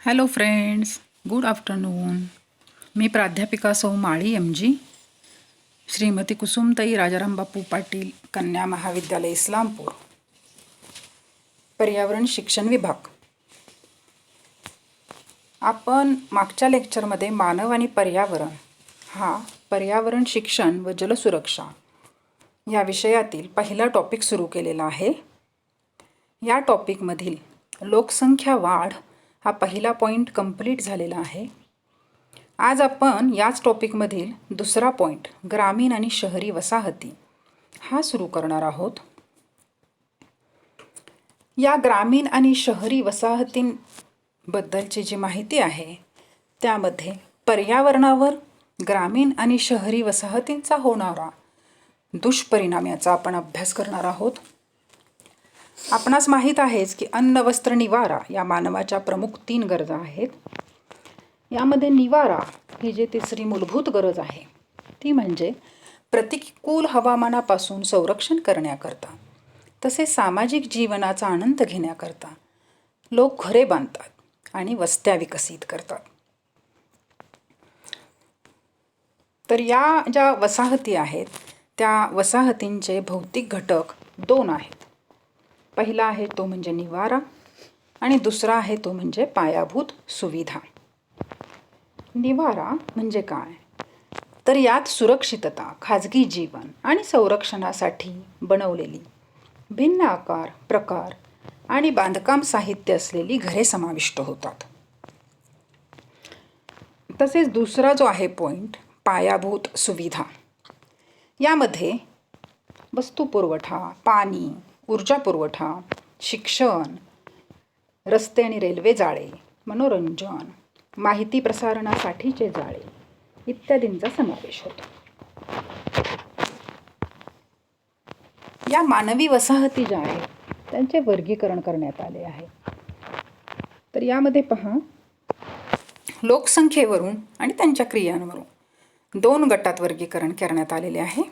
Hello friends, good afternoon. मी प्राध्यापिका सौ माळी एम जी, श्रीमती कुसुमताई राजाराम बापू पाटील कन्या महाविद्यालय इस्लामपूर, पर्यावरण शिक्षण विभाग. आपण मागच्या लेक्चरमध्ये मानव आणि पर्यावरण हा पर्यावरण शिक्षण व जलसुरक्षा या विषयातील पहिला टॉपिक सुरू केलेला आहे. या टॉपिकमधील लोकसंख्या वाढ हा पहिला पॉईंट कंप्लीट झालेला आहे. आज आपण याच टॉपिकमधील दुसरा पॉईंट ग्रामीण आणि शहरी वसाहती हा सुरू करणार आहोत. या ग्रामीण आणि शहरी वसाहतींबद्दलची जी माहिती आहे त्यामध्ये पर्यावरणावर ग्रामीण आणि शहरी वसाहतींचा होणारा दुष्परिणाम याचा आपण अभ्यास करणार आहोत. आपणास माहीत आहेच की अन्न, वस्त्र, निवारा या मानवाच्या प्रमुख 3 गरजा आहेत. यामध्ये निवारा ही जी तिसरी मूलभूत गरज आहे ती म्हणजे प्रतिकूल हवामानापासून संरक्षण करण्याकरता तसेच सामाजिक जीवनाचा आनंद घेण्याकरता लोक घरे बांधतात आणि वस्त्या विकसित करतात. तर या ज्या वसाहती आहेत त्या वसाहतींचे भौतिक घटक 2 आहेत. पहिला आहे तो म्हणजे निवारा आणि दुसरा आहे तो म्हणजे पायाभूत सुविधा. निवारा म्हणजे काय? तर यात सुरक्षितता, खाजगी जीवन आणि संरक्षणासाठी बनवलेली भिन्न आकार, प्रकार आणि बांधकाम साहित्य असलेली घरे समाविष्ट होतात. तसेच दुसरा जो आहे पॉईंट पायाभूत सुविधा, यामध्ये वस्तुपुरवठा, पाणी, ऊर्जा पुरवठा, शिक्षण, रस्ते आणि रेल्वे जाळे, मनोरंजन, माहिती प्रसारणासाठीचे जाळे इत्यादींचा समावेश होतो. या मानवी वसाहती ज्या आहेत त्यांचे वर्गीकरण करण्यात आले आहे. तर यामध्ये पहा, लोकसंख्येवरून आणि त्यांच्या क्रियांवरून 2 गटात वर्गीकरण करण्यात आलेले आहे.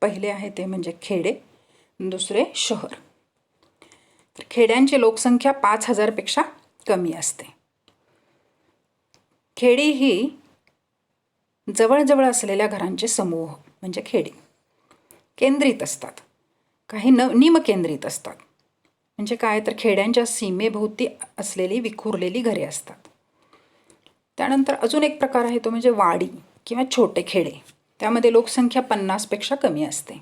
पहिले आहे ते म्हणजे खेडे, दुसरे शहर. तर खेड्यांची लोकसंख्या 5,000 पेक्षा कमी असते. खेडी ही जवळजवळ असलेल्या घरांचे समूह म्हणजे खेडी केंद्रित असतात, काही निमकेंद्रित असतात. म्हणजे काय, तर खेड्यांच्या सीमेभोवती असलेली विखुरलेली घरे असतात. त्यानंतर अजून एक प्रकार आहे तो म्हणजे वाडी किंवा छोटे खेडे. त्यामध्ये लोकसंख्या 50 पेक्षा कमी असते.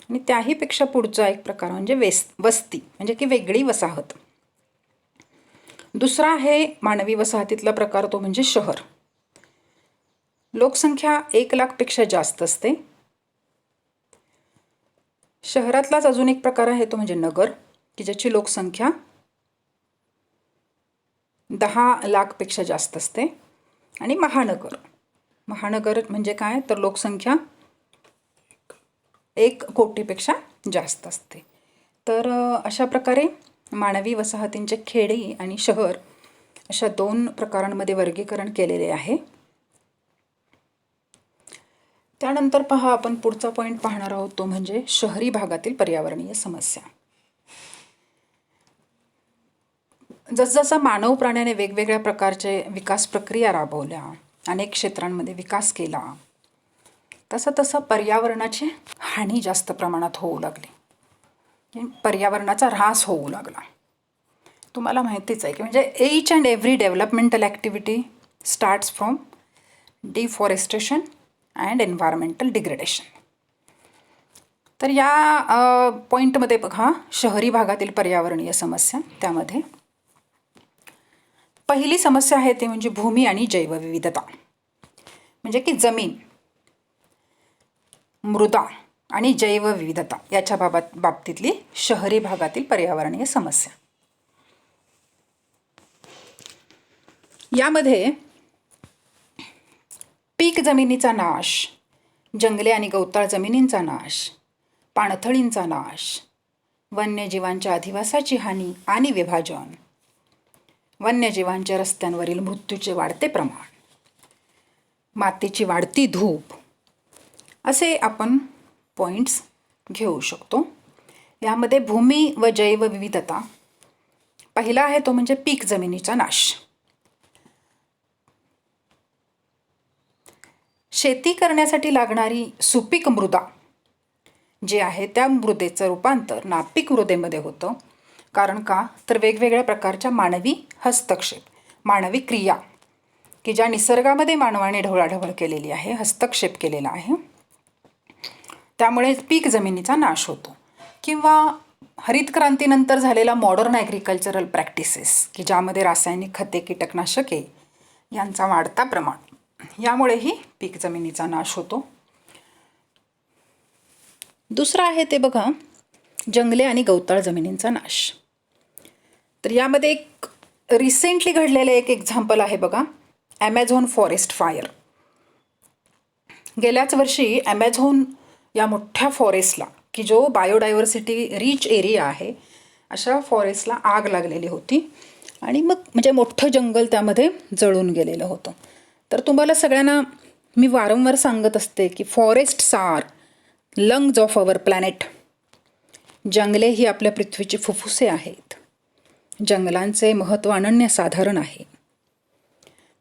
आणि त्याहीपेक्षा पुढचा एक प्रकार म्हणजे वस्ती म्हणजे की वेगळी वसाहत. दुसरा आहे मानवी वसाहतीतला प्रकार तो म्हणजे शहर. लोकसंख्या 1,00,000 पेक्षा जास्त असते. शहरातलाच अजून एक प्रकार आहे तो म्हणजे नगर, की ज्याची लोकसंख्या 10,00,000 पेक्षा जास्त असते. आणि महानगर म्हणजे काय, तर लोकसंख्या 1,00,00,000पेक्षा जास्त असते. तर अशा प्रकारे मानवी वसाहतींचे खेडे आणि शहर अशा 2 प्रकारांमध्ये वर्गीकरण केलेले आहे. त्यानंतर पहा, आपण पुढचा पॉईंट पाहणार आहोत तो म्हणजे शहरी भागातील पर्यावरणीय समस्या. जसजसं मानव प्राण्याने वेगवेगळ्या प्रकारचे विकास प्रक्रिया राबवल्या, अनेक क्षेत्रांमध्ये विकास केला, तसं तसं पर्यावरणाची हानी जास्त प्रमाणात होऊ लागली, पर्यावरणाचा ऱ्हास होऊ लागला. तुम्हाला माहितीच आहे की म्हणजे H and every developmental activity starts from deforestation and environmental degradation. तर या पॉईंटमध्ये बघा, शहरी भागातील पर्यावरणीय समस्या. त्यामध्ये पहिली समस्या आहे ते म्हणजे भूमी आणि जैवविविधता, म्हणजे की जमीन, मृदा आणि जैवविविधता याच्या बाबतीतली शहरी भागातील पर्यावरणीय समस्या. यामध्ये पीक जमिनीचा नाश, जंगले आणि गवताळ जमिनींचा नाश, पाणथळींचा नाश, वन्यजीवांच्या अधिवासाची हानी आणि विभाजन, वन्यजीवांच्या रस्त्यांवरील मृत्यूचे वाढते प्रमाण, मातीची वाढती धूप असे आपण पॉईंट्स घेऊ शकतो. यामध्ये भूमी व जैवविविधता पहिला आहे तो म्हणजे पीक जमिनीचा नाश. शेती करण्यासाठी लागणारी सुपीक मृदा जी आहे त्या मृदेचं रूपांतर नापीक मृदेमध्ये होतं. कारण का तर वेगवेगळ्या प्रकारच्या मानवी हस्तक्षेप, मानवी क्रिया की ज्या निसर्गामध्ये मानवाने ढवळाढवळ केलेली आहे, हस्तक्षेप केलेला आहे, त्यामुळे पीक जमिनीचा नाश होतो. किंवा हरित क्रांतीनंतर झालेला मॉडर्न ॲग्रिकल्चरल प्रॅक्टिसेस की ज्यामध्ये रासायनिक खते, कीटकनाशके यांचा वाढता प्रमाण, यामुळेही पीक जमिनीचा नाश होतो. दुसरं आहे ते बघा, जंगले आणि गवताळ जमिनींचा नाश. तर यामध्ये एक रिसेंटली घडलेलं एक एक्झाम्पल आहे बघा, ॲमेझॉन फॉरेस्ट फायर. गेल्याच वर्षी ॲमेझॉन या मोठ्या फॉरेस्टला, की जो बायोडायव्हर्सिटी रिच एरिया आहे, अशा फॉरेस्टला आग लागलेली होती आणि मग म्हणजे मोठं जंगल त्यामध्ये जळून गेलेलं होतं. तर तुम्हाला सगळ्यांना मी वारंवार सांगत असते की forests are lungs of our planet. जंगले ही आपल्या पृथ्वीची फुफ्फुसे आहेत. जंगलांचे महत्त्व अनन्यसाधारण आहे.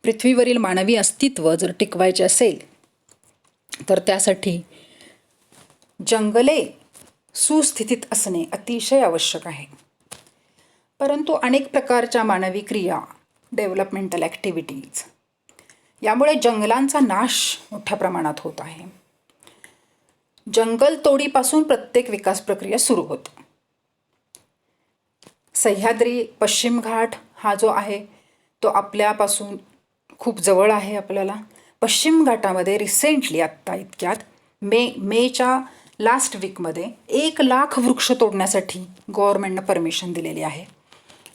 पृथ्वीवरील मानवी अस्तित्व जर टिकवायचे असेल तर त्यासाठी जंगले सुस्थितीत असणे अतिशय आवश्यक आहे. परंतु अनेक प्रकारच्या मानवी क्रिया, डेव्हलपमेंटल ॲक्टिव्हिटीज यामुळे जंगलांचा नाश मोठ्या प्रमाणात होत आहे. जंगलतोडीपासून प्रत्येक विकास प्रक्रिया सुरू होते. सह्याद्री पश्चिम घाट हा जो आहे तो आपल्यापासून खूप जवळ आहे आपल्याला. पश्चिम घाटामध्ये रिसेंटली आत्ता इतक्यात मेच्या लास्ट वीकमध्ये 1,00,000 वृक्ष तोडण्यासाठी गव्हर्नमेंटनं परमिशन दिलेली आहे.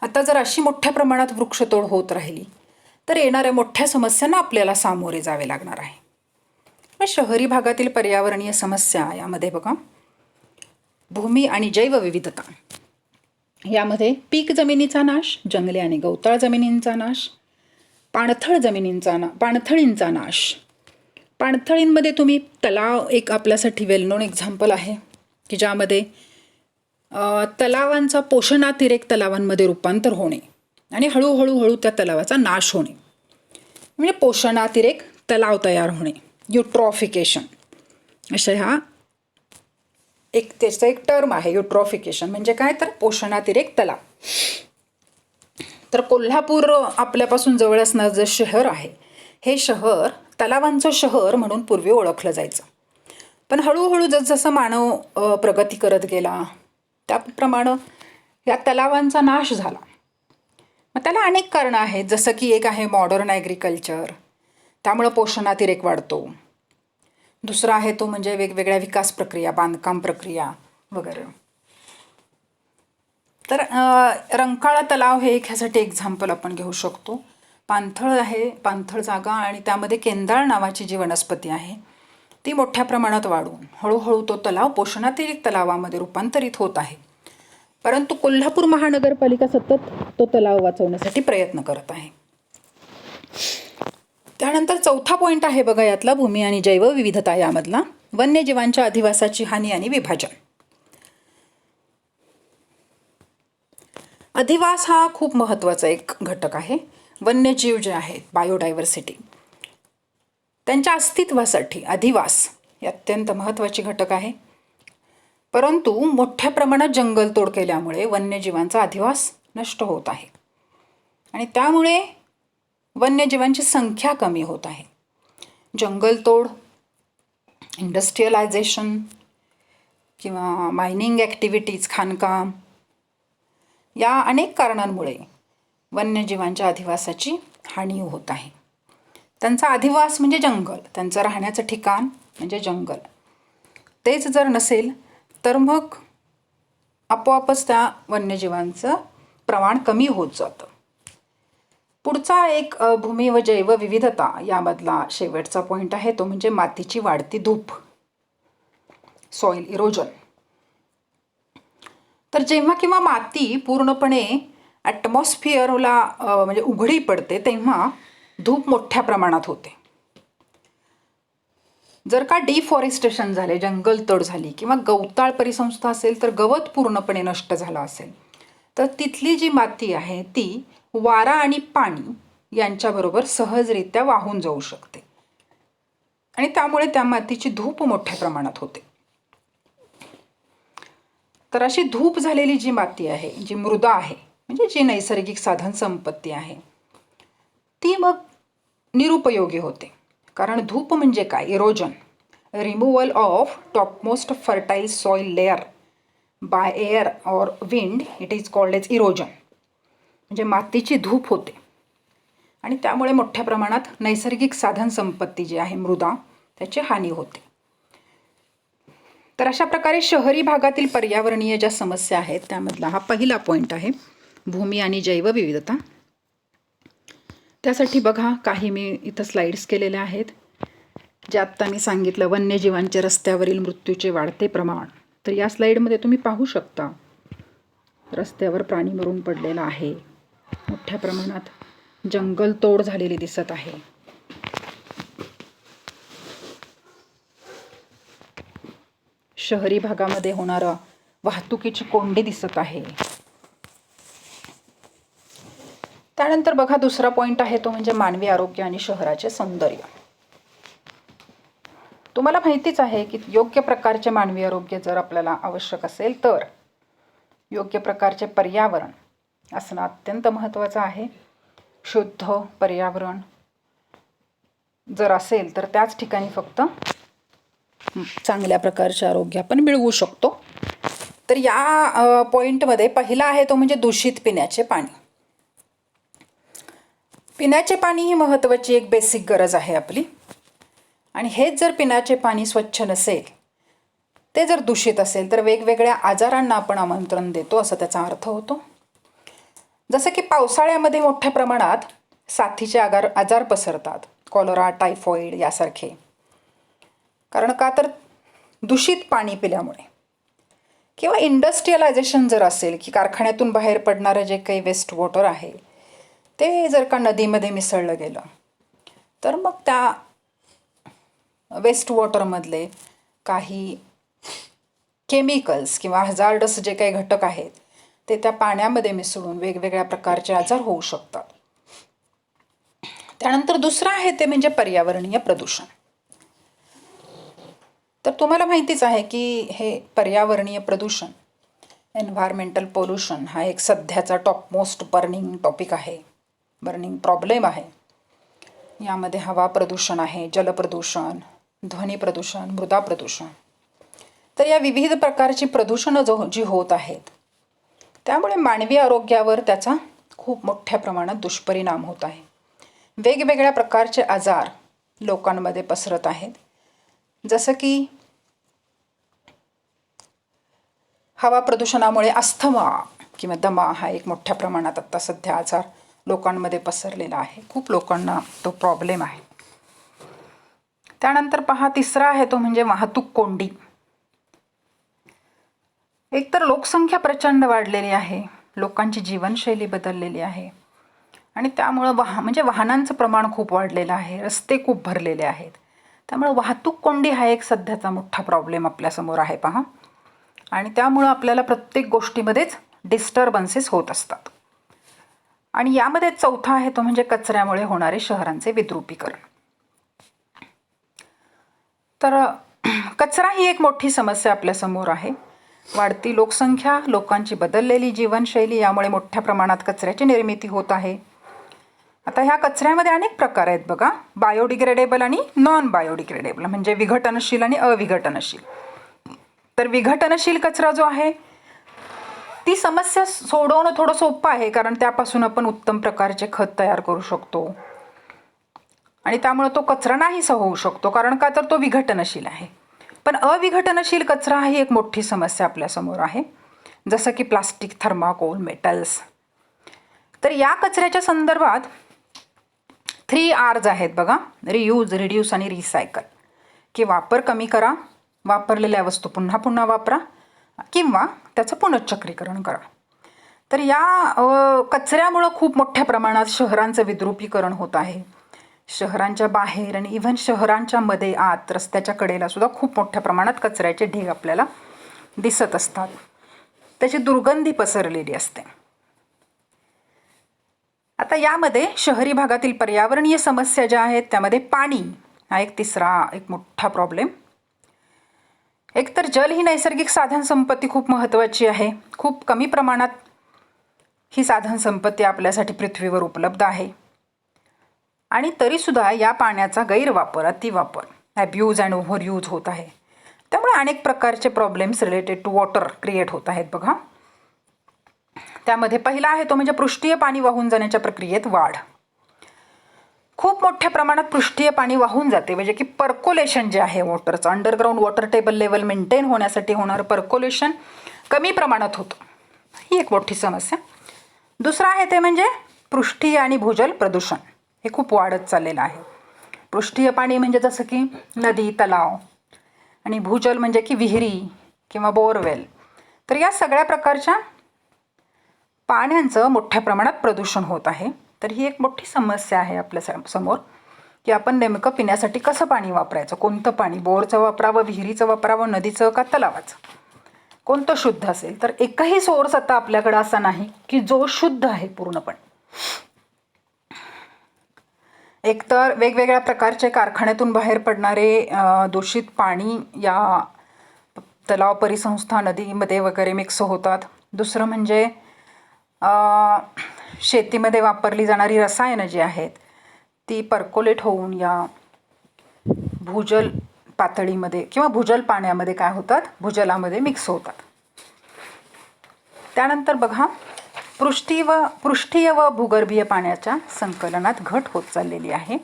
आता जर अशी मोठ्या प्रमाणात वृक्षतोड होत राहिली तर येणाऱ्या मोठ्या समस्यांना आपल्याला सामोरे जावे लागणार आहे. शहरी भागातील पर्यावरणीय समस्या यामध्ये बघा, भूमी आणि जैवविविधता यामध्ये पीक जमिनीचा नाश, जंगले आणि गवताळ जमिनींचा नाश, पाणथळींचा नाश. पाणथळींमध्ये तुम्ही तलाव एक आपल्यासाठी वेल नोन एक्झाम्पल आहे की ज्यामध्ये तलावांचा पोषणातिरेक तलावांमध्ये रूपांतर होणे आणि हळूहळू त्या तलावाचा नाश होणे, म्हणजे पोषणातिरेक तलाव तयार होणे, युट्रॉफिकेशन अशा ह्या त्याचं एक टर्म आहे. युट्रॉफिकेशन म्हणजे काय तर पोषणातिरेक तलाव. तर कोल्हापूर आपल्यापासून जवळ असणारं जे शहर आहे, हे शहर तलावांचं शहर म्हणून पूर्वी ओळखलं जायचं. पण हळूहळू जसजसं मानव प्रगती करत गेला त्याप्रमाणे या तलावांचा नाश झाला. मग त्याला अनेक कारणं आहेत, जसं की एक आहे मॉडर्न ॲग्रिकल्चर, त्यामुळं पोषणातिरेक वाढतो. दुसरा आहे तो म्हणजे वेगवेगळ्या विकास प्रक्रिया, बांधकाम प्रक्रिया वगैरे. तर रंकाळा तलाव हे एक ह्यासाठी एक्झाम्पल आपण घेऊ शकतो. पाणथळ आहे, पाणथळ जागा, आणि त्यामध्ये केंदाळ नावाची जी वनस्पती आहे ती मोठ्या प्रमाणात वाढून हळूहळू तो तलाव पोषणातिरिक्त तलावामध्ये रूपांतरित होत आहे. परंतु कोल्हापूर महानगरपालिका सतत तो तलाव वाचवण्यासाठी प्रयत्न करत आहे. त्यानंतर चौथा पॉईंट आहे बघा यातला, भूमी आणि जैवविविधता यामधला, वन्यजीवांच्या अधिवासाची हानी आणि विभाजन. अधिवास हा खूप महत्त्वाचा एक घटक आहे. वन्यजीव जे आहेत, बायोडायव्हर्सिटी, त्यांच्या अस्तित्वासाठी अधिवास हे अत्यंत महत्त्वाची घटक आहे. परंतु मोठ्या प्रमाणात जंगलतोड केल्यामुळे वन्यजीवांचा अधिवास नष्ट होत आहे आणि त्यामुळे वन्यजीवांची संख्या कमी होत आहे. जंगलतोड, इंडस्ट्रियलायझेशन किंवा मायनिंग ॲक्टिव्हिटीज, खाणकाम, या अनेक कारणांमुळे वन्यजीवांच्या अधिवासाची हानी होत आहे. त्यांचा अधिवास म्हणजे जंगल, त्यांचं राहण्याचं ठिकाण म्हणजे जंगल, तेच जर नसेल तर मग आपोआपच त्या वन्यजीवांचं प्रमाण कमी होत जातं. पुढचा एक भूमी व जैवविविधता यामधला शेवटचा पॉईंट आहे तो म्हणजे मातीची वाढती धूप, सॉइल इरोजन. तर जेव्हा किंवा माती पूर्णपणे ॲटमॉस्फिअरला म्हणजे उघडी पडते तेव्हा धूप मोठ्या प्रमाणात होते. जर का डिफॉरेस्टेशन झाले, जंगलतोड झाली किंवा गवताळ परिसंस्था असेल तर गवत पूर्णपणे नष्ट झालं असेल तर तिथली जी माती आहे ती वारा आणि पाणी यांच्याबरोबर सहजरित्या वाहून जाऊ शकते आणि त्यामुळे त्या मातीची धूप मोठ्या प्रमाणात होते. तर अशी धूप झालेली जी माती आहे, जी मृदा आहे, म्हणजे जी नैसर्गिक साधन संपत्ती आहे, ती मग निरुपयोगी होते. कारण धूप म्हणजे काय? Erosion, removal of topmost fertile soil layer by air or wind, it is called as erosion. म्हणजे मातीची धूप होते आणि त्यामुळे मोठ्या प्रमाणात नैसर्गिक साधन संपत्ती जी आहे मृदा, त्याची हानी होते. तर अशा प्रकारे शहरी भागातील पर्यावरणीय ज्या समस्या आहेत त्यामधला हा पहिला पॉईंट आहे, भूमी आणि जैवविविधता. त्यासाठी बघा काही मी इथं स्लाइड्स केलेल्या आहेत. जे आत्ता मी सांगितलं, वन्यजीवांचे रस्त्यावरील मृत्यूचे वाढते प्रमाण. तर या स्लाइडमध्ये तुम्ही पाहू शकता रस्त्यावर प्राणी मरून पडलेला आहे. मोठ्या प्रमाणात जंगलतोड झालेली दिसत आहे. शहरी भागामध्ये होणारं वाहतुकीची कोंडी दिसत आहे. त्यानंतर बघा दुसरा पॉईंट आहे तो म्हणजे मानवी आरोग्य आणि शहराचे सौंदर्य. तुम्हाला माहितीच आहे की योग्य प्रकारचे मानवी आरोग्य जर आपल्याला आवश्यक असेल तर योग्य प्रकारचे पर्यावरण असणं अत्यंत महत्त्वाचं आहे. शुद्ध पर्यावरण जर असेल तर त्याच ठिकाणी फक्त चांगल्या प्रकारचे आरोग्य आपण मिळवू शकतो. तर या पॉईंटमध्ये पहिला आहे तो म्हणजे दूषित पिण्याचे पाणी. पिण्याचे पाणी ही महत्त्वाची एक बेसिक गरज आहे आपली. आणि हेच जर पिण्याचे पाणी स्वच्छ नसेल, ते जर दूषित असेल तर वेगवेगळ्या आजारांना आपण आमंत्रण देतो असं त्याचा अर्थ होतो. जसं की पावसाळ्यामध्ये मोठ्या प्रमाणात साथीचे आजार पसरतात, कॉलरा, टायफॉइड यासारखे. कारण का तर दूषित पाणी पिल्यामुळे. किंवा इंडस्ट्रियलायझेशन जर असेल की कारखान्यातून बाहेर पडणारं जे काही वेस्ट वॉटर आहे ते जर का नदीमध्ये मिसळलं गेलं तर मग त्या वेस्ट वॉटरमधले काही केमिकल्स किंवा हजार्डस जे काही घटक आहेत ते त्या पाण्यामध्ये मिसळून वेगवेगळ्या प्रकारचे आजार होऊ शकतात. त्यानंतर दुसरं आहे ते म्हणजे पर्यावरणीय प्रदूषण. तर तुम्हाला माहितीच आहे की हे पर्यावरणीय प्रदूषण, एन्व्हायरमेंटल पोल्युशन हा एक सध्याचा टॉपमोस्ट बर्निंग टॉपिक आहे, बर्निंग प्रॉब्लेम आहे. यामध्ये हवा प्रदूषण आहे, जलप्रदूषण, ध्वनी प्रदूषण, मृदा प्रदूषण. तर या विविध प्रकारची प्रदूषणं जी होत आहेत त्यामुळे मानवी आरोग्यावर त्याचा खूप मोठ्या प्रमाणात दुष्परिणाम होत आहे. वेगवेगळ्या प्रकारचे आजार लोकांमध्ये पसरत आहेत. जसं की हवा प्रदूषणामुळे अस्थमा किंवा दमा हा एक मोठ्या प्रमाणात आता सध्या आजार लोकांमध्ये पसरलेला आहे. खूप लोकांना तो प्रॉब्लेम आहे. त्यानंतर पहा तिसरा आहे तो म्हणजे वाहतूक कोंडी. एकतर लोकसंख्या प्रचंड वाढलेली आहे, लोकांची जीवनशैली बदललेली आहे आणि त्यामुळं म्हणजे वाहनांचं प्रमाण खूप वाढलेलं आहे, रस्ते खूप भरलेले आहेत. त्यामुळे वाहतूक कोंडी हा एक सध्याचा मोठा प्रॉब्लेम आपल्यासमोर आहे पहा. आणि त्यामुळं आपल्याला प्रत्येक गोष्टीमध्येच डिस्टर्बन्सेस होत असतात. आणि यामध्ये चौथा आहे तो म्हणजे कचऱ्यामुळे होणारे शहरांचे विद्रुपीकरण. तर कचरा ही एक मोठी समस्या आपल्यासमोर आहे. वाढती लोकसंख्या, लोकांची बदललेली जीवनशैली यामुळे मोठ्या प्रमाणात कचऱ्याची निर्मिती होत आहे. आता ह्या कचऱ्यामध्ये अनेक प्रकार आहेत बघा, बायोडिग्रेडेबल आणि नॉन बायोडिग्रेडेबल, म्हणजे विघटनशील आणि अविघटनशील. तर विघटनशील कचरा जो आहे ती समस्या सोडवणं थोडं सोपं आहे, कारण त्यापासून आपण उत्तम प्रकारचे खत तयार करू शकतो आणि त्यामुळे तो कचरा नाहीसा होऊ शकतो, कारण का तर तो विघटनशील आहे. पण अविघटनशील कचरा ही एक मोठी समस्या आपल्यासमोर आहे, जसं की प्लास्टिक, थर्माकोल, मेटल्स. तर या कचऱ्याच्या संदर्भात 3 R's आहेत बघा, रियूज, रिड्यूस आणि रिसायकल. की वापर कमी करा, वापरलेल्या वस्तू पुन्हा पुन्हा वापरा किंवा त्याचं पुनश्चक्रीकरण करा. तर या कचऱ्यामुळं खूप मोठ्या प्रमाणात शहरांचं विद्रुपीकरण होत आहे. शहरांच्या बाहेर आणि इव्हन शहरांच्या मध्ये आत रस्त्याच्या कडेला सुद्धा खूप मोठ्या प्रमाणात कचऱ्याचे ढीग आपल्याला दिसत असतात. त्याची दुर्गंधी पसरलेली असते. आता यामध्ये शहरी भागातील पर्यावरणीय समस्या ज्या आहेत त्यामध्ये पाणी हा एक तिसरा एक मोठा प्रॉब्लेम. एकतर जल ही नैसर्गिक साधन संपत्ती खूप महत्त्वाची आहे. खूप कमी प्रमाणात ही साधन संपत्ती आपल्यासाठी पृथ्वीवर उपलब्ध आहे आणि तरीसुद्धा या पाण्याचा गैरवापर, अतिवापर, ॲब्यूज अँड ओव्हरयूज होत आहे. त्यामुळे अनेक प्रकारचे problems related to water create होत आहेत बघा. त्यामध्ये पहिला आहे तो म्हणजे पृष्ठीय पाणी वाहून जाण्याच्या प्रक्रियेत वाढ. खूप मोठ्या प्रमाणात पृष्ठीय पाणी वाहून जाते, म्हणजे की पर्कोलेशन जे आहे वॉटरचं, underground water table level maintain होण्यासाठी होणारं पर्कोलेशन कमी प्रमाणात होतं. ही एक मोठी समस्या. दुसरं आहे ते म्हणजे पृष्ठीय आणि भूजल प्रदूषण. हे खूप वाढत चाललेलं आहे. पृष्ठीय पाणी म्हणजे जसं की नदी, तलाव, आणि भूजल म्हणजे की विहिरी किंवा बोरवेल. तर या सगळ्या प्रकारच्या पाण्याचं मोठ्या प्रमाणात प्रदूषण होत आहे. तर ही एक मोठी समस्या आहे आपल्या समोर, की आपण नेमकं पिण्यासाठी कसं पाणी वापरायचं, कोणतं पाणी, बोरचं वापरावं, विहिरीचं वापरावं, नदीचं का तलावाचं, कोणतं शुद्ध असेल. तर एकही सोर्स आता आपल्याकडे असा नाही की जो शुद्ध आहे पूर्णपणे. एकतर वेगवेगळ्या प्रकारचे कारखान्यातून बाहेर पडणारे दूषित पाणी या तलाव, परिसंस्था, नदीमध्ये वगैरे मिक्स होतात. दुसरं म्हणजे शेतीमध्ये वापरली जाणारी रसायनं जी आहेत ती पर्कोलेट होऊन या भूजल पातळीमध्ये किंवा भूजल पाण्यामध्ये काय होतात, भूजलामध्ये मिक्स होतात. त्यानंतर बघा, पृष्ठीय व भूगर्भीय पाण्याच्या संकलनात घट होत चाललेली आहे.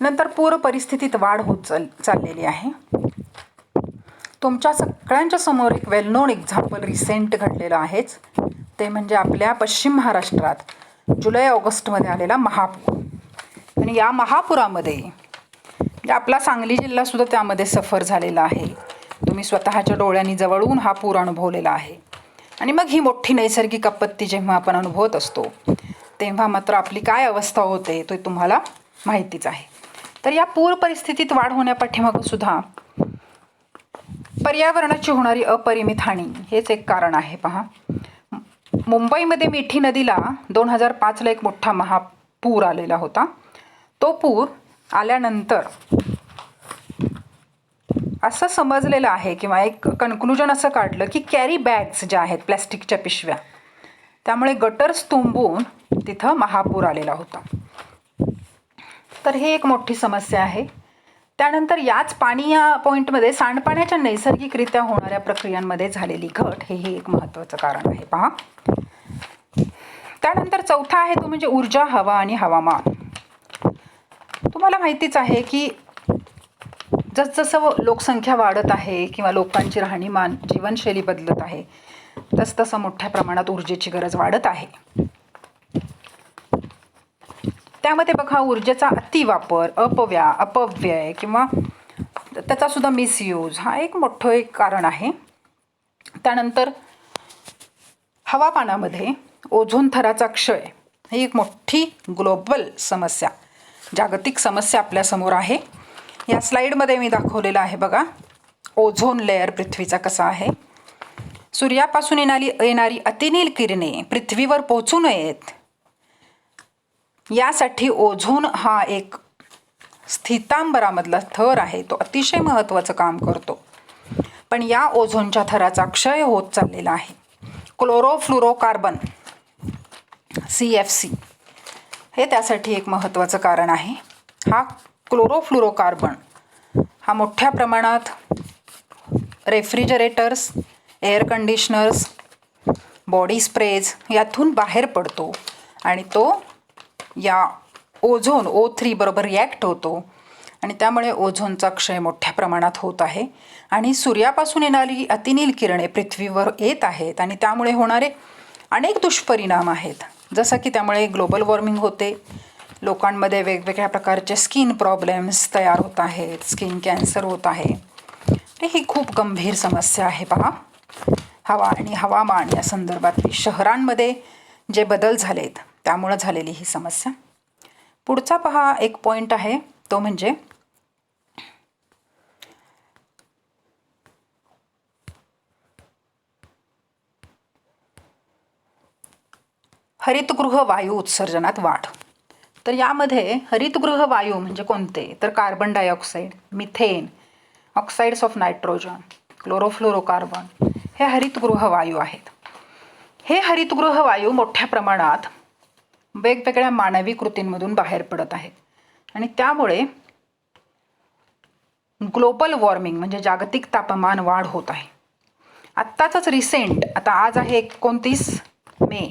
नंतर पूर परिस्थितीत वाढ होत चाललेली आहे. तुमच्या सगळ्यांच्या समोर एक वेल नोन एक्झाम्पल रिसेंट घडलेलं आहेच, ते म्हणजे आपल्या पश्चिम महाराष्ट्रात जुलै ऑगस्टमध्ये आलेला महापूर. आणि या महापुरामध्ये म्हणजे आपला सांगली जिल्हासुद्धा त्यामध्ये सफर झालेला आहे. तुम्ही स्वतःच्या डोळ्यांनी जवळून हा पूर अनुभवलेला आहे. आणि मग ही मोठी नैसर्गिक आपत्ती जेव्हा आपण अनुभवत असतो तेव्हा मात्र आपली काय अवस्था होते ते तुम्हाला माहितीच आहे. तर या पूर परिस्थितीत वाढ होण्यापाठीमागं सुद्धा पर्यावरणाची होणारी अपरिमित हानी हेच एक कारण आहे. पहा, मुंबईमध्ये मिठी नदीला 2005ला एक मोठा महापूर आलेला होता. तो पूर आल्यानंतर असं समजलेलं आहे किंवा एक कन्क्लुजन असं काढलं की कॅरी बॅग्स ज्या आहेत, प्लॅस्टिकच्या पिशव्या, त्यामुळे गटर्स तुंबून तिथं महापूर आलेला होता. तर हे एक मोठी समस्या आहे. त्यानंतर याच पाणी या पॉईंटमध्ये सांडपाण्याच्या नैसर्गिकरित्या होणाऱ्या प्रक्रियांमध्ये झालेली घट हे एक महत्त्वाचं कारण आहे. पहा, त्यानंतर चौथा आहे तो म्हणजे ऊर्जा, हवा आणि हवामान. तुम्हाला माहितीच आहे की जसजसं लोकसंख्या वाढत आहे किंवा लोकांची राहणीमान, जीवनशैली बदलत आहे, तसतसं मोठ्या प्रमाणात ऊर्जेची गरज वाढत आहे. त्यामध्ये बघा, ऊर्जेचा अतिवापर, अपव्यय किंवा त्याचा सुद्धा मिसयूज हा एक मोठं एक कारण आहे. त्यानंतर हवामानामध्ये ओझोन थराचा क्षय ही एक मोठी ग्लोबल समस्या, जागतिक समस्या आपल्यासमोर आहे. या स्लाईडमध्ये मी दाखवलेलं आहे बघा, ओझोन लेअर पृथ्वीचा कसा आहे. सूर्यापासून येणारी अतिनील किरणे पृथ्वीवर पोहोचू नयेत यासाठी ओझोन हा एक स्थितांबरामधला थर आहे, तो अतिशय महत्त्वाचं काम करतो. पण या ओझोनच्या थराचा क्षय होत चाललेला आहे. क्लोरोफ्लोरोकार्बन CFC हे त्यासाठी एक महत्त्वाचं कारण आहे. हा क्लोरोफ्लोरोकार्बन हा मोठ्या प्रमाणात refrigerators, air conditioners, body sprays यातून बाहेर पडतो आणि तो या ओझोन O3 बरोबर रिॲक्ट होतो आणि त्यामुळे ओझोनचा क्षय मोठ्या प्रमाणात होत आहे. आणि सूर्यापासून येणारी अतिनील किरणे पृथ्वीवर येत आहेत आणि त्यामुळे होणारे अनेक दुष्परिणाम आहेत. जसं की त्यामुळे ग्लोबल वॉर्मिंग होते, लोकांमध्ये वेगवेगळ्या प्रकारचे स्किन प्रॉब्लेम्स तयार होत आहेत, स्किन कॅन्सर होत आहे. ही खूप गंभीर समस्या आहे. पहा, हवा आणि हवामान या संदर्भातली शहरांमध्ये जे बदल झालेत त्यामुळं झालेली ही समस्या. पुढचा पहा एक पॉईंट आहे तो म्हणजे हरितगृह वायू उत्सर्जनात वाढ. तर यामध्ये हरितगृह वायू म्हणजे कोणते, तर carbon dioxide, methane, oxides of nitrogen, chlorofluorocarbon हे हरितगृह वायू आहेत. हे हरितगृह वायू मोठ्या प्रमाणात वेगवेगळ्या मानवी कृतींमधून बाहेर पडत आहेत आणि त्यामुळे ग्लोबल वॉर्मिंग म्हणजे जागतिक तापमान वाढ होत आहे. आत्ताच रिसेंट, आता आज आहे 29 मे,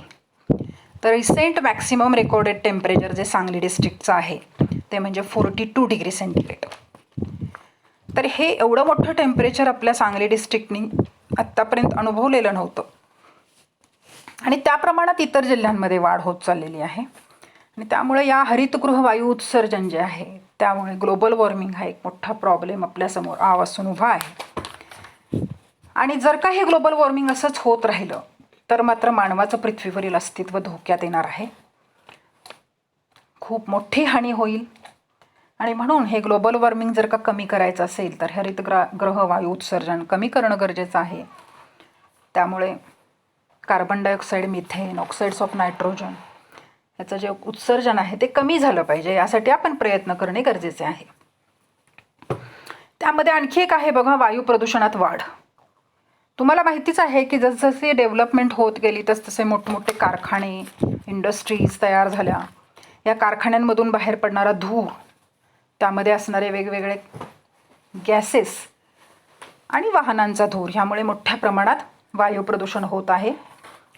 तर रिसेंट मॅक्सिमम रेकॉर्डेड टेम्परेचर जे सांगली डिस्ट्रिक्टचं आहे ते म्हणजे 42 डिग्री सेंटीग्रेड. तर हे एवढं मोठं टेम्परेचर आपल्या सांगली डिस्ट्रिक्टनी आत्तापर्यंत अनुभवलेलं नव्हतं आणि त्या प्रमाणात इतर जिल्ह्यांमध्ये वाढ होत चाललेली आहे आणि त्यामुळे या हरितगृह वायू उत्सर्जन जे आहे त्यामुळे ग्लोबल वॉर्मिंग हा एक मोठा प्रॉब्लेम आपल्यासमोर आवासून उभा आहे. आणि जर का हे ग्लोबल वॉर्मिंग असंच होत राहिलं तर मात्र मानवाचं पृथ्वीवरील अस्तित्व धोक्यात येणार आहे. खूप मोठी हानी होईल आणि म्हणून हे ग्लोबल वॉर्मिंग जर का कमी करायचं असेल तर हरितगृह वायू उत्सर्जन कमी करणं गरजेचं आहे. त्यामुळे carbon dioxide, methane, oxides of nitrogen याचं जे उत्सर्जन आहे ते कमी झालं पाहिजे, यासाठी आपण प्रयत्न करणे गरजेचे आहे. त्यामध्ये आणखी एक आहे बघा, वायू प्रदूषणात वाढ. तुम्हाला माहितीच आहे की जसजशी डेव्हलपमेंट होत गेली तसतसे मोठमोठे कारखाने, इंडस्ट्रीज तयार झाल्या. या कारखान्यांमधून बाहेर पडणारा धूर, त्यामध्ये असणारे वेगवेगळे गॅसेस आणि वाहनांचा धूर ह्यामुळे मोठ्या प्रमाणात वायू प्रदूषण होत आहे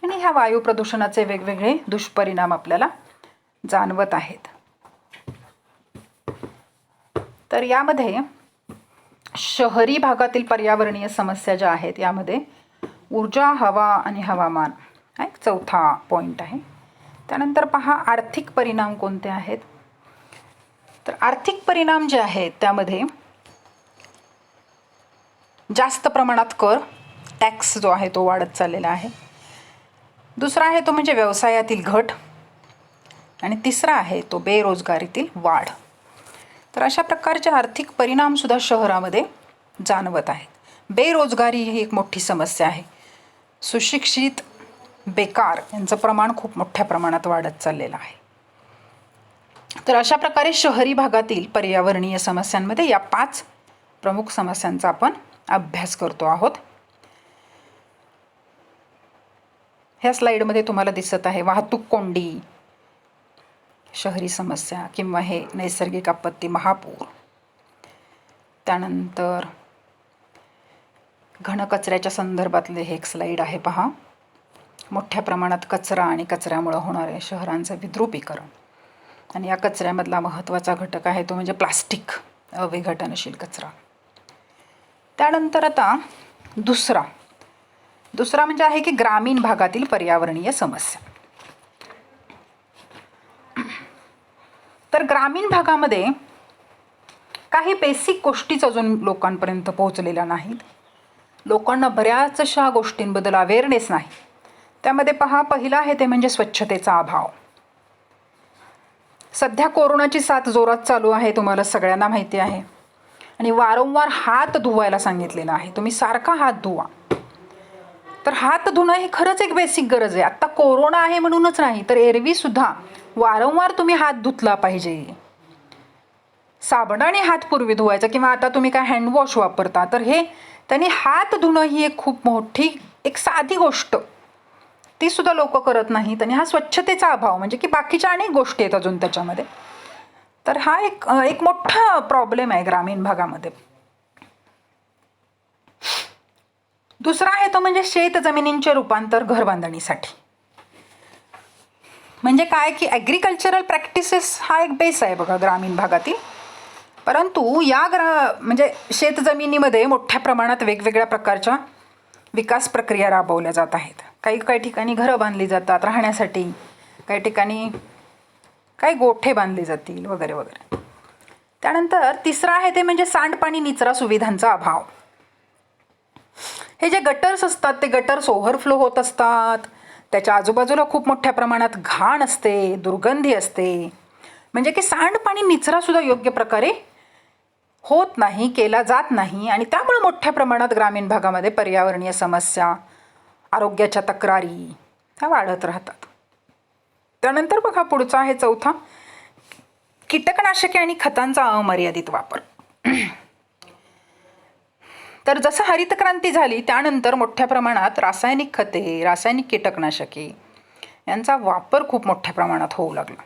आणि ह्या वायू प्रदूषणाचे वेगवेगळे दुष्परिणाम आपल्याला जाणवत आहेत. तर यामध्ये शहरी भागातील पर्यावरणीय समस्या ज्या आहेत यामध्ये ऊर्जा, हवा आणि हवामान हा एक चौथा पॉईंट आहे. त्यानंतर पहा आर्थिक परिणाम कोणते आहेत. तर आर्थिक परिणाम जे आहेत त्यामध्ये जास्त प्रमाणात कर, टॅक्स जो आहे तो वाढत चाललेला आहे. दुसरा आहे तो म्हणजे व्यवसायातील घट आणि तिसरा आहे तो बेरोजगारीतील वाढ. तर अशा प्रकारचे आर्थिक परिणामसुद्धा शहरामध्ये जाणवत आहेत. बेरोजगारी ही एक मोठी समस्या आहे. सुशिक्षित बेकार यांचं प्रमाण खूप मोठ्या प्रमाणात वाढत चाललेलं आहे. तर अशा प्रकारे शहरी भागातील पर्यावरणीय समस्यांमध्ये या 5 प्रमुख समस्यांचा आपण अभ्यास करतो आहोत. ह्या स्लाईडमध्ये तुम्हाला दिसत आहे वाहतूक कोंडी, शहरी समस्या किंवा हे नैसर्गिक आपत्ती, महापूर. त्यानंतर घनकचऱ्याच्या संदर्भातले हे एक स्लाईड आहे पहा. मोठ्या प्रमाणात कचरा आणि कचऱ्यामुळे होणारे शहरांचं विद्रुपीकरण आणि या कचऱ्यामधला महत्त्वाचा घटक आहे तो म्हणजे प्लास्टिक, अविघटनशील कचरा. त्यानंतर आता दुसरा म्हणजे आहे की ग्रामीण भागातील पर्यावरणीय समस्या. तर ग्रामीण भागामध्ये काही बेसिक गोष्टीच अजून लोकांपर्यंत पोहोचलेल्या नाहीत. लोकांना बऱ्याचशा गोष्टींबद्दल अवेअरनेस नाही. त्यामध्ये पहा, पहिला आहे ते म्हणजे स्वच्छतेचा अभाव. सध्या कोरोनाची साथ जोरात चालू आहे, तुम्हाला सगळ्यांना माहिती आहे. आणि वारंवार हात धुवायला सांगितलेलं आहे. तुम्ही सारखा हात धुवा. तर हात धुणं ही खरंच एक बेसिक गरज आहे. आत्ता कोरोना आहे म्हणूनच नाही, तर एरवीसुद्धा वारंवार तुम्ही हात धुतला पाहिजे. साबणाने हात पूर्वी धुवायचा किंवा आता तुम्ही काय हँडवॉश वापरता, तर हे त्यांनी हात धुणं ही एक खूप मोठी एक साधी गोष्ट, ती सुद्धा लोक करत नाहीत. आणि हा स्वच्छतेचा अभाव म्हणजे की बाकीच्या अनेक गोष्टी आहेत अजून त्याच्यामध्ये. तर हा एक मोठा प्रॉब्लेम आहे ग्रामीण भागामध्ये. दुसरा आहे तो म्हणजे शेत जमिनींचे रूपांतर घर बांधणीसाठी. म्हणजे काय की ॲग्रिकल्चरल प्रॅक्टिसेस हा एक बेस आहे बघा ग्रामीण भागातील. परंतु या म्हणजे शेतजमिनीमध्ये मोठ्या प्रमाणात वेगवेगळ्या प्रकारच्या विकास प्रक्रिया राबवल्या जात आहेत. काही ठिकाणी घरं बांधली जातात राहण्यासाठी, काही ठिकाणी काही गोठे बांधले जातील वगैरे वगैरे. त्यानंतर तिसरं आहे ते म्हणजे सांडपाणी निचरा सुविधांचा अभाव. हे जे गटर्स असतात ते गटर्स ओव्हरफ्लो होत असतात. त्याच्या आजूबाजूला खूप मोठ्या प्रमाणात घाण असते, दुर्गंधी असते. म्हणजे की सांडपाणी निचरासुद्धा योग्य प्रकारे होत नाही, केला जात नाही. आणि त्यामुळे मोठ्या प्रमाणात ग्रामीण भागामध्ये पर्यावरणीय समस्या, आरोग्याच्या तक्रारी ह्या वाढत राहतात. त्यानंतर बघा पुढचा आहे चौथा, कीटकनाशके आणि खतांचा अमर्यादित वापर. तर जसं हरितक्रांती झाली त्यानंतर मोठ्या प्रमाणात रासायनिक खते, रासायनिक कीटकनाशके यांचा वापर खूप मोठ्या प्रमाणात होऊ लागला.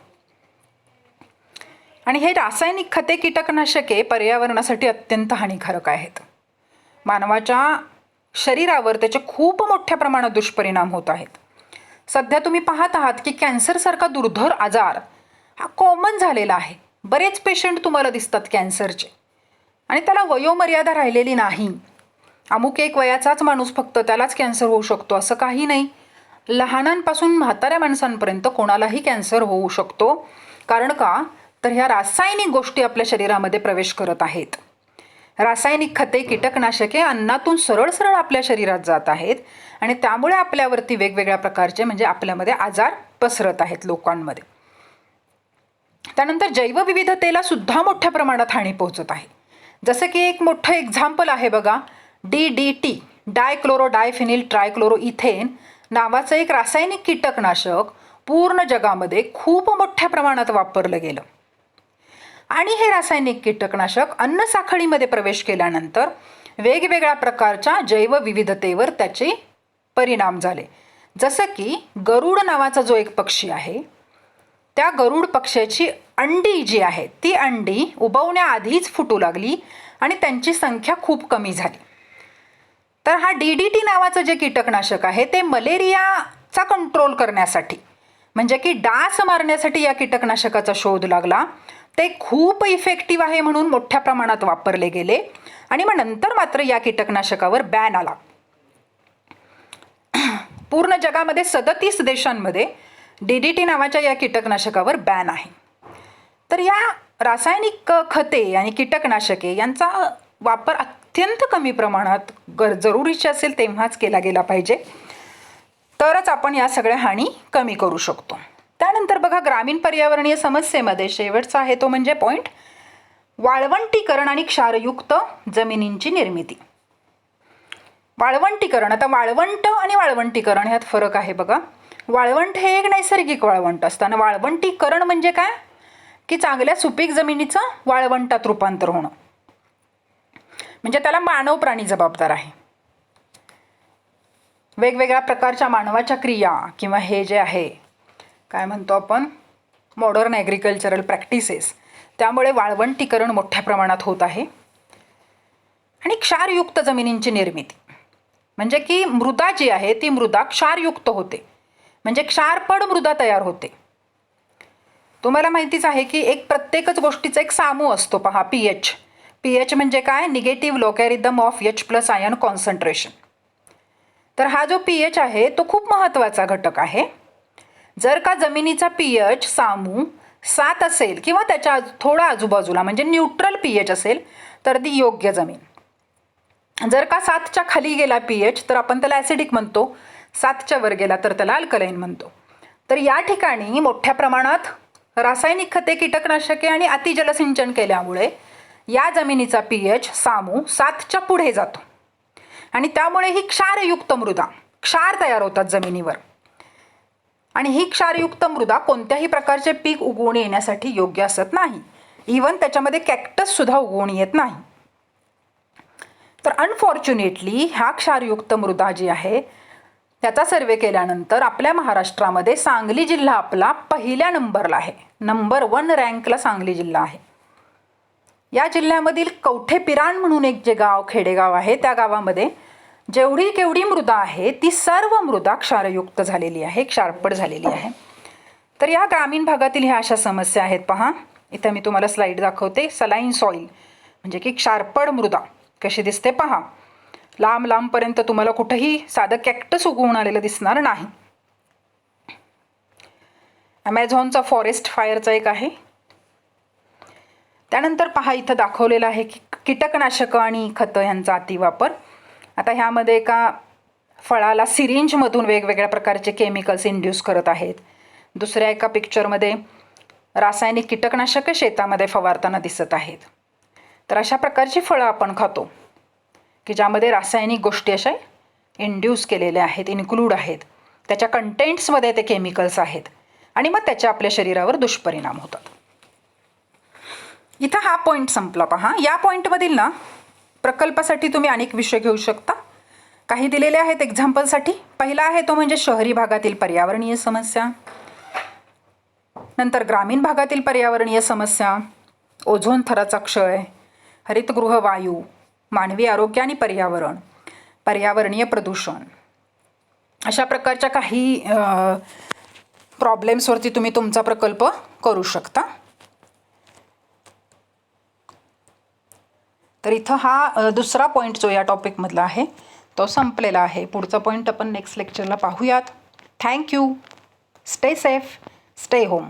आणि हे रासायनिक खते, कीटकनाशके पर्यावरणासाठी अत्यंत हानिकारक आहेत. मानवाच्या शरीरावर त्याचे खूप मोठ्या प्रमाणात दुष्परिणाम होत आहेत. सध्या तुम्ही पाहत आहात की कॅन्सरसारखा दुर्धर आजार हा कॉमन झालेला आहे. बरेच पेशंट तुम्हाला दिसतात कॅन्सरचे, आणि त्याला वयोमर्यादा राहिलेली नाही. अमुक एक वयाचाच माणूस फक्त त्यालाच कॅन्सर होऊ शकतो असं काही नाही. लहानांपासून म्हाताऱ्या माणसांपर्यंत कोणालाही कॅन्सर होऊ शकतो. कारण का, तर ह्या रासायनिक गोष्टी आपल्या शरीरामध्ये प्रवेश करत आहेत. रासायनिक खते, कीटकनाशके अन्नातून सरळ सरळ आपल्या शरीरात जात आहेत आणि त्यामुळे आपल्यावरती वेगवेगळ्या प्रकारचे म्हणजे आपल्यामध्ये आजार पसरत आहेत लोकांमध्ये. त्यानंतर जैवविविधतेला सुद्धा मोठ्या प्रमाणात हानी पोहोचत आहे. जसं की एक मोठं एक्झाम्पल आहे बघा, DDT, डायक्लोरोडायफिनिल ट्रायक्लोरोइथेन नावाचं एक रासायनिक कीटकनाशक पूर्ण जगामध्ये खूप मोठ्या प्रमाणात वापरलं गेलं. आणि हे रासायनिक कीटकनाशक अन्न साखळीमध्ये प्रवेश केल्यानंतर वेगवेगळ्या प्रकारच्या जैवविविधतेवर त्याचे परिणाम झाले. जसं की गरुड नावाचा जो एक पक्षी आहे, त्या गरुड पक्ष्याची अंडी जी आहे ती अंडी उबवण्याआधीच फुटू लागली आणि त्यांची संख्या खूप कमी झाली. तर हा DDT नावाचं जे कीटकनाशक आहे ते मलेरियाचा कंट्रोल करण्यासाठी म्हणजे की डास मारण्यासाठी या कीटकनाशकाचा शोध लागला. ते खूप इफेक्टिव्ह आहे म्हणून मोठ्या प्रमाणात वापरले गेले आणि मग नंतर मात्र या कीटकनाशकावर बॅन आला. पूर्ण जगामध्ये 37 देशांमध्ये DDT नावाच्या या कीटकनाशकावर बॅन आहे. तर या रासायनिक खते आणि कीटकनाशके यांचा वापर अत्यंत कमी प्रमाणात जरुरीचे असेल तेव्हाच केला गेला पाहिजे, तरच आपण या सगळ्या हानी कमी करू शकतो. त्यानंतर बघा, ग्रामीण पर्यावरणीय समस्येमध्ये शेवटचा आहे तो म्हणजे पॉईंट, वाळवंटीकरण आणि क्षारयुक्त जमिनींची निर्मिती. वाळवंटीकरण, आता वाळवंट आणि वाळवंटीकरण ह्यात फरक आहे बघा. वाळवंट हे एक नैसर्गिक वाळवंट असतं आणि वाळवंटीकरण म्हणजे काय, की चांगल्या सुपीक जमिनीचं वाळवंटात रूपांतर होणं, म्हणजे त्याला मानव प्राणी जबाबदार आहे. वेगवेगळ्या प्रकारच्या मानवाच्या क्रिया किंवा हे जे आहे काय म्हणतो आपण मॉडर्न ॲग्रिकल्चरल प्रॅक्टिसेस, त्यामुळे वाळवंटीकरण मोठ्या प्रमाणात होत आहे. आणि क्षारयुक्त जमिनींची निर्मिती म्हणजे की मृदा जी आहे ती मृदा क्षारयुक्त होते, म्हणजे क्षारपड मृदा तयार होते. तुम्हाला माहितीच आहे की एक प्रत्येकच गोष्टीचा एक सामू असतो पहा, pH म्हणजे काय, negative logarithm of H+ ion concentration. तर हा जो pH आहे तो खूप महत्त्वाचा घटक आहे. जर का जमिनीचा pH सामू 7 असेल किंवा त्याच्या थोडा आजूबाजूला म्हणजे न्यूट्रल pH असेल तर ती योग्य जमीन. जर का 7च्या खाली गेला pH तर आपण त्याला ॲसिडिक म्हणतो, 7च्या वर गेला तर त्याला अल्कलाईन म्हणतो. तर या ठिकाणी मोठ्या प्रमाणात रासायनिक खते, कीटकनाशके आणि अतिजलसिंचन केल्यामुळे या जमिनीचा pH सामू 7च्या पुढे जातो आणि त्यामुळे ही क्षारयुक्त मृदा, क्षार तयार होतात जमिनीवर. आणि ही क्षारयुक्त मृदा कोणत्याही प्रकारचे पीक उगवून येण्यासाठी योग्य असत नाही. इवन त्याच्यामध्ये कॅक्टस सुद्धा उगवून येत नाही. तर अनफॉर्च्युनेटली ह्या क्षारयुक्त मृदा जी आहे त्याचा सर्वे केल्यानंतर आपल्या महाराष्ट्रामध्ये सांगली जिल्हा आपला पहिल्या नंबरला आहे. नंबर 1 रँकला सांगली जिल्हा आहे. या जिल्ह्यामधील कवठे पिराण म्हणून एक जे गाव, खेडेगाव आहे, त्या गावामध्ये जेवढी केवढी मृदा आहे ती सर्व मृदा क्षारयुक्त झालेली आहे, क्षारपड झालेली आहे. तर या ग्रामीण भागातील ह्या अशा समस्या आहेत पहा. इथं मी तुम्हाला स्लाईड दाखवते. सलाईन सॉईल म्हणजे की क्षारपड मृदा कशी दिसते पहा. लांब लांबपर्यंत तुम्हाला कुठेही साधं कॅक्टस उगवून आलेलं दिसणार नाही. ॲमेझॉनचा फॉरेस्ट फायरचा एक आहे. त्यानंतर पहा इथं दाखवलेलं आहे की कीटकनाशकं आणि खतं यांचा अतिवापर. आता ह्यामध्ये एका फळाला सिरिंजमधून वेगवेगळ्या प्रकारचे केमिकल्स इंड्यूस करत आहेत. दुसऱ्या एका पिक्चरमध्ये रासायनिक कीटकनाशकं शेतामध्ये फवारताना दिसत आहेत. तर अशा प्रकारची फळं आपण खातो की ज्यामध्ये रासायनिक गोष्टी अशा इंड्यूस केलेल्या आहेत, इन्क्लूड आहेत. त्याच्या कंटेंट्समध्ये ते केमिकल्स आहेत आणि मग त्याचे आपल्या शरीरावर दुष्परिणाम होतात. इथं हा पॉईंट संपला पहा. या पॉईंटमधील ना प्रकल्पासाठी तुम्ही अनेक विषय घेऊ शकता. काही दिलेले आहेत एक्झाम्पलसाठी. पहिला आहे तो म्हणजे शहरी भागातील पर्यावरणीय समस्या, नंतर ग्रामीण भागातील पर्यावरणीय समस्या, ओझोन थराचा क्षय, हरितगृह वायू, मानवी आरोग्य आणि पर्यावरण, पर्यावरणीय प्रदूषण, अशा प्रकारच्या काही प्रॉब्लेम्सवरती तुम्ही तुमचा प्रकल्प करू शकता. तर इथं हा दुसरा पॉईंट जो या टॉपिकमधला आहे तो संपलेला आहे. पुढचा पॉईंट आपण नेक्स्ट लेक्चरला पाहूयात. Thank you. Stay safe, stay home.